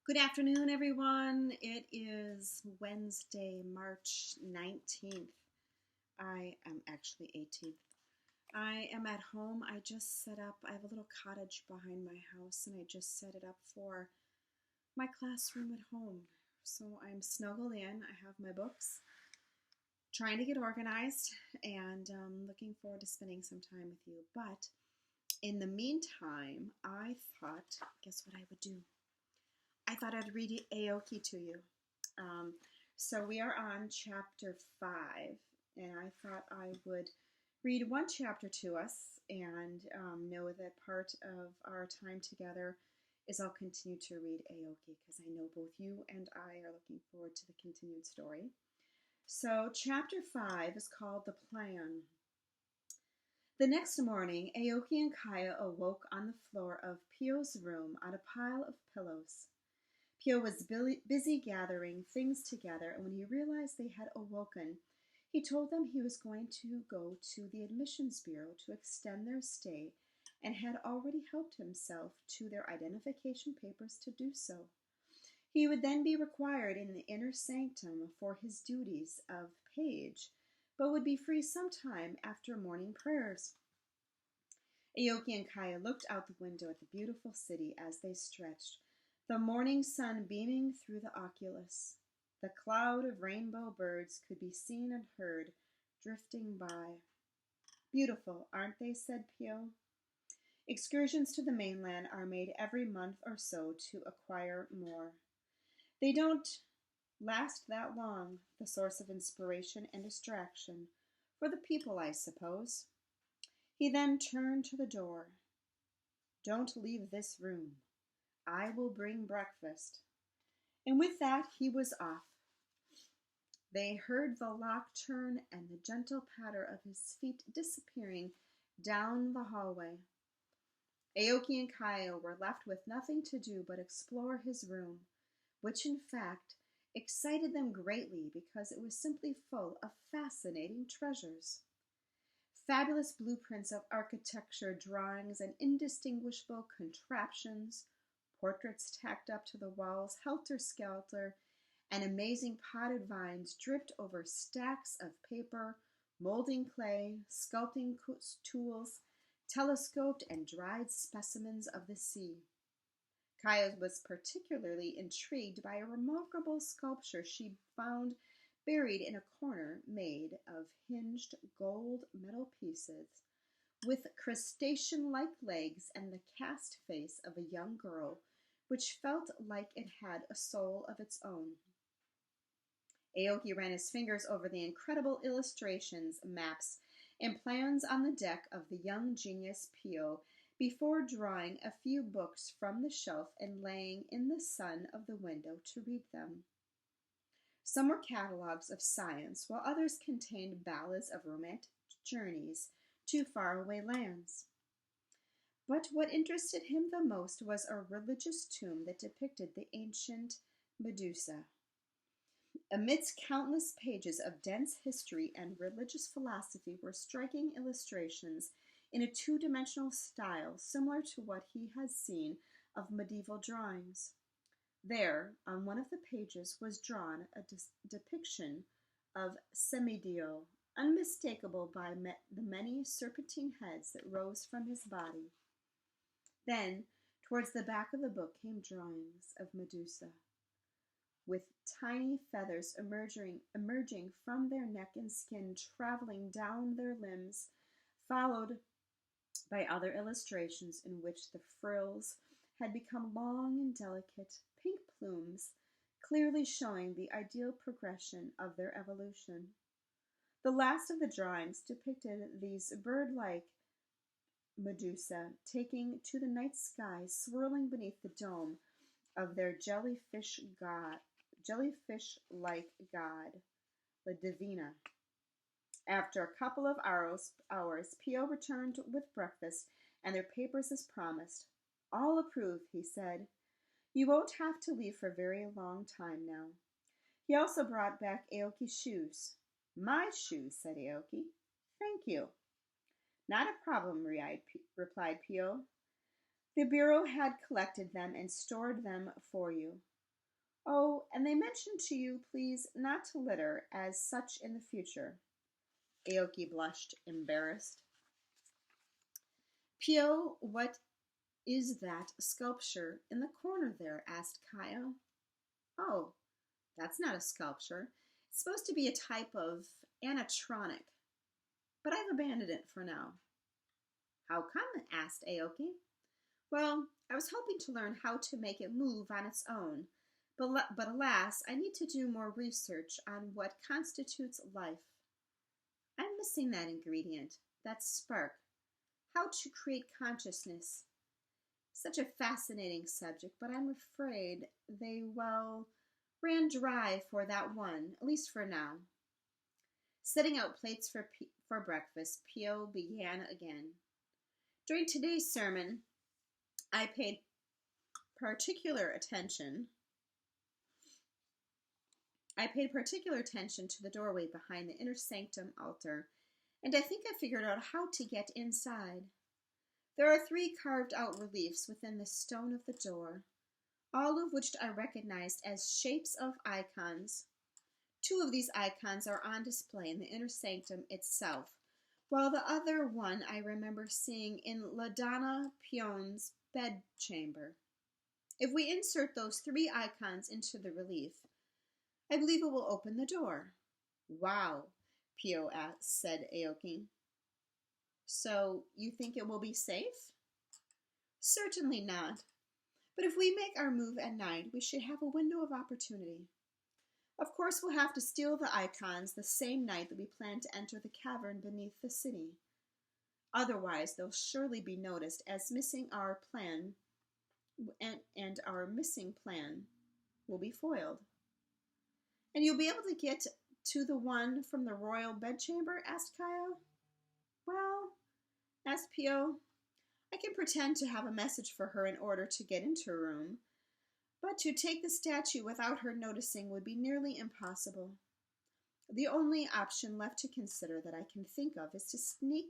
Good afternoon, everyone. It is Wednesday, March 19th. I am actually 18th. I am at home. I just set up, I have a little cottage behind my house, and I just set it up for my classroom at home. So I'm snuggled in. I have my books, trying to get organized, and looking forward to spending some time with you. But in the meantime, I thought, guess what I would do? I thought I'd read Aoki to you. Um, so we are on chapter 5, and I thought I would read one chapter to us and know that part of our time together is I'll continue to read Aoki because I know both you and I are looking forward to the continued story. So chapter 5 is called The Plan. The next morning, Aoki and Kaya awoke on the floor of Pio's room on a pile of pillows. Pio was busy gathering things together, and when he realized they had awoken, he told them he was going to go to the admissions bureau to extend their stay and had already helped himself to their identification papers to do so. He would then be required in the inner sanctum for his duties of page, but would be free sometime after morning prayers. Aoki and Kaya looked out the window at the beautiful city as they stretched, the morning sun beaming through the oculus. The cloud of rainbow birds could be seen and heard drifting by. Beautiful, aren't they? Said Pio. Excursions to the mainland are made every month or so to acquire more. They don't last that long, the source of inspiration and distraction, for the people, I suppose. He then turned to the door. Don't leave this room. I will bring breakfast. And with that he was off. They heard the lock turn and the gentle patter of his feet disappearing down the hallway. Aoki and Kaya were left with nothing to do but explore his room, which in fact excited them greatly because it was simply full of fascinating treasures. Fabulous blueprints of architecture, drawings, and indistinguishable contraptions, portraits tacked up to the walls, helter-skelter, and amazing potted vines dripped over stacks of paper, molding clay, sculpting tools, telescoped and dried specimens of the sea. Kaya was particularly intrigued by a remarkable sculpture she found buried in a corner made of hinged gold metal pieces, with crustacean-like legs and the cast face of a young girl, which felt like it had a soul of its own. Aoki ran his fingers over the incredible illustrations, maps, and plans on the deck of the young genius Pio before drawing a few books from the shelf and laying in the sun of the window to read them. Some were catalogues of science, while others contained ballads of romantic journeys to faraway lands. But what interested him the most was a religious tomb that depicted the ancient Medusa. Amidst countless pages of dense history and religious philosophy were striking illustrations in a two-dimensional style similar to what he had seen of medieval drawings. There, on one of the pages, was drawn a depiction of Semidio, unmistakable by the many serpentine heads that rose from his body. Then, towards the back of the book came drawings of Medusa, with tiny feathers emerging from their neck and skin, traveling down their limbs, followed by other illustrations in which the frills had become long and delicate pink plumes, clearly showing the ideal progression of their evolution. The last of the drawings depicted these bird-like Medusa taking to the night sky, swirling beneath the dome of their jellyfish-like god, the Divina. After a couple of hours, Pio returned with breakfast and their papers as promised. All approved, he said. You won't have to leave for a very long time now. He also brought back Aoki's shoes. My shoes, said Aoki. Thank you. Not a problem, replied Pio. The bureau had collected them and stored them for you. Oh, and they mentioned to you, please, not to litter as such in the future. Aoki blushed, embarrassed. Pio, what is that sculpture in the corner there? Asked Kaya. Oh, that's not a sculpture. It's supposed to be a type of animatronic, but I've abandoned it for now. How come? Asked Aoki. Well, I was hoping to learn how to make it move on its own, but alas, I need to do more research on what constitutes life. I'm missing that ingredient, that spark. How to create consciousness. Such a fascinating subject, but I'm afraid they, well, ran dry for that one, at least for now. Setting out plates for breakfast, Pio began again. During today's sermon, I paid particular attention to the doorway behind the inner sanctum altar, and I think I figured out how to get inside. There are 3 carved out reliefs within the stone of the door, all of which I recognized as shapes of icons. 2 of these icons are on display in the inner sanctum itself, while the other one I remember seeing in La Donna Pion's bedchamber. If we insert those 3 icons into the relief, I believe it will open the door. Wow, Pio said Aoki. So, you think it will be safe? Certainly not. But if we make our move at night, we should have a window of opportunity. Of course, we'll have to steal the icons the same night that we plan to enter the cavern beneath the city. Otherwise, they'll surely be noticed as missing our plan, and our missing plan will be foiled. And you'll be able to get to the one from the royal bedchamber? Asked Kaya. Well, asked Pio, I can pretend to have a message for her in order to get into her room, but to take the statue without her noticing would be nearly impossible. The only option left to consider that I can think of is to sneak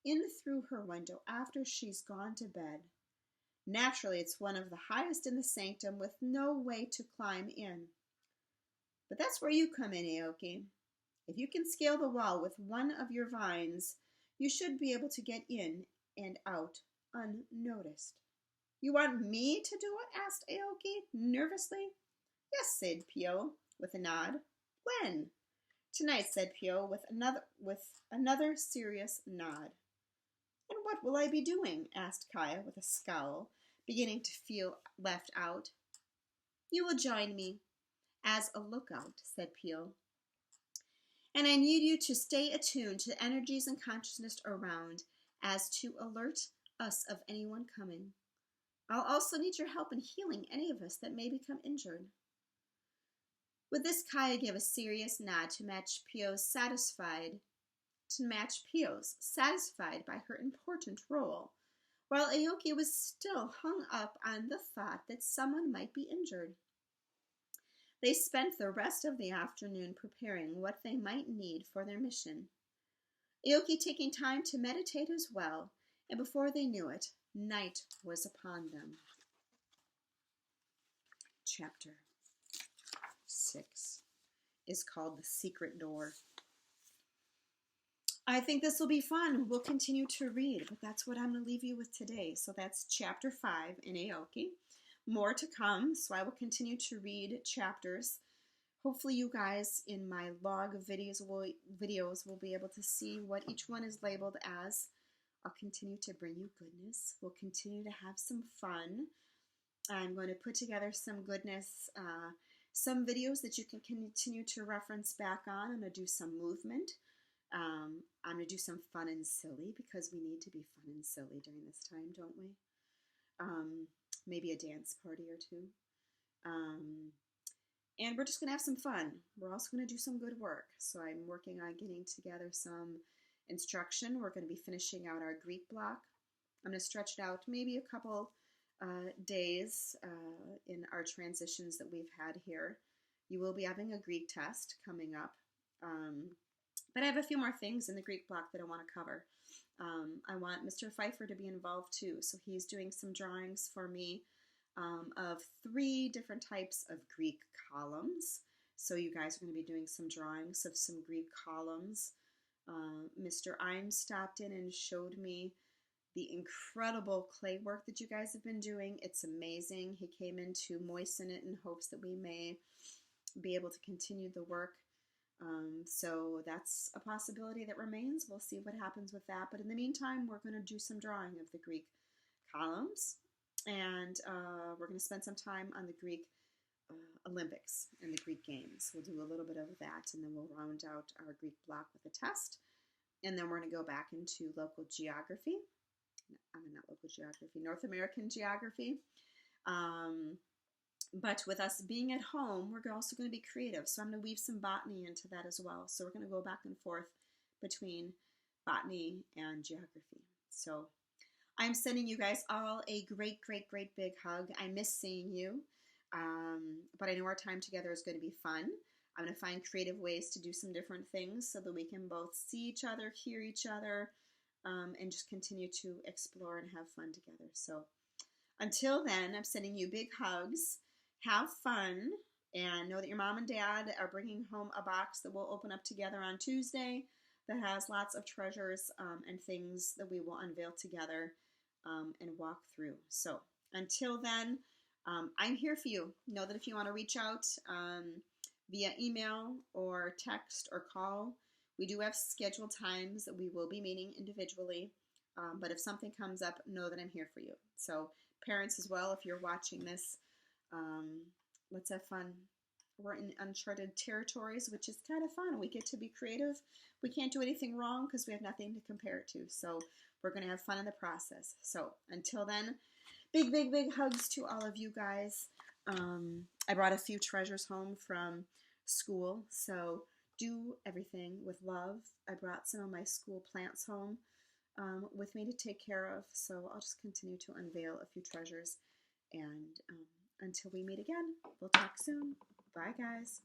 in through her window after she's gone to bed. Naturally, it's one of the highest in the sanctum with no way to climb in. But that's where you come in, Aoki. If you can scale the wall with one of your vines, you should be able to get in and out unnoticed. You want me to do it? Asked Aoki nervously. Yes, said Pio with a nod. When? Tonight, said Pio with another serious nod. And what will I be doing? Asked Kaya with a scowl, beginning to feel left out. You will join me as a lookout, said Pio. And I need you to stay attuned to the energies and consciousness around as to alert us of anyone coming. I'll also need your help in healing any of us that may become injured. With this, Kaya gave a serious nod to match Pio's satisfied by her important role, while Aoki was still hung up on the thought that someone might be injured. They spent the rest of the afternoon preparing what they might need for their mission, Aoki taking time to meditate as well, and before they knew it, night was upon them. Chapter 6 is called The Secret Door. I think this will be fun. We'll continue to read, but that's what I'm going to leave you with today. So that's Chapter 5 in Aoki. More to come, so I will continue to read chapters. Hopefully you guys in my log videos will be able to see what each one is labeled as. I'll continue to bring you goodness. We'll continue to have some fun. I'm going to put together some goodness, some videos that you can continue to reference back on. I'm going to do some movement. I'm going to do some fun and silly because we need to be fun and silly during this time, don't we? Maybe a dance party or two. And we're just going to have some fun. We're also going to do some good work. So I'm working on getting together some instruction. We're going to be finishing out our Greek block. I'm going to stretch it out maybe a couple days in our transitions that we've had here. You will be having a Greek test coming up. But I have a few more things in the Greek block that I want to cover. I want Mr. Pfeiffer to be involved too. So he's doing some drawings for me of 3 different types of Greek columns. So you guys are going to be doing some drawings of some Greek columns. Mr. Imes stopped in and showed me the incredible clay work that you guys have been doing. It's amazing. He came in to moisten it in hopes that we may be able to continue the work. So that's a possibility that remains. We'll see what happens with that. But in the meantime, we're going to do some drawing of the Greek columns. And we're going to spend some time on the Greek Olympics and the Greek Games. We'll do a little bit of that, and then we'll round out our Greek block with a test. And then we're going to go back into local geography. Not local geography, North American geography. But with us being at home, we're also going to be creative. So I'm going to weave some botany into that as well. So we're going to go back and forth between botany and geography. So I'm sending you guys all a great, great, great big hug. I miss seeing you. But I know our time together is going to be fun. I'm going to find creative ways to do some different things so that we can both see each other, hear each other, and just continue to explore and have fun together. So until then, I'm sending you big hugs. Have fun, and know that your mom and dad are bringing home a box that we'll open up together on Tuesday that has lots of treasures and things that we will unveil together and walk through. So until then, I'm here for you. Know that if you want to reach out via email or text or call, we do have scheduled times that we will be meeting individually. But if something comes up, know that I'm here for you. So parents as well, if you're watching this, let's have fun. We're in uncharted territories, which is kind of fun. We get to be creative. We can't do anything wrong because we have nothing to compare it to. So we're going to have fun in the process. So until then, big, big, big hugs to all of you guys. I brought a few treasures home from school. So do everything with love. I brought some of my school plants home with me to take care of. So I'll just continue to unveil a few treasures. And until we meet again, we'll talk soon. Bye, guys.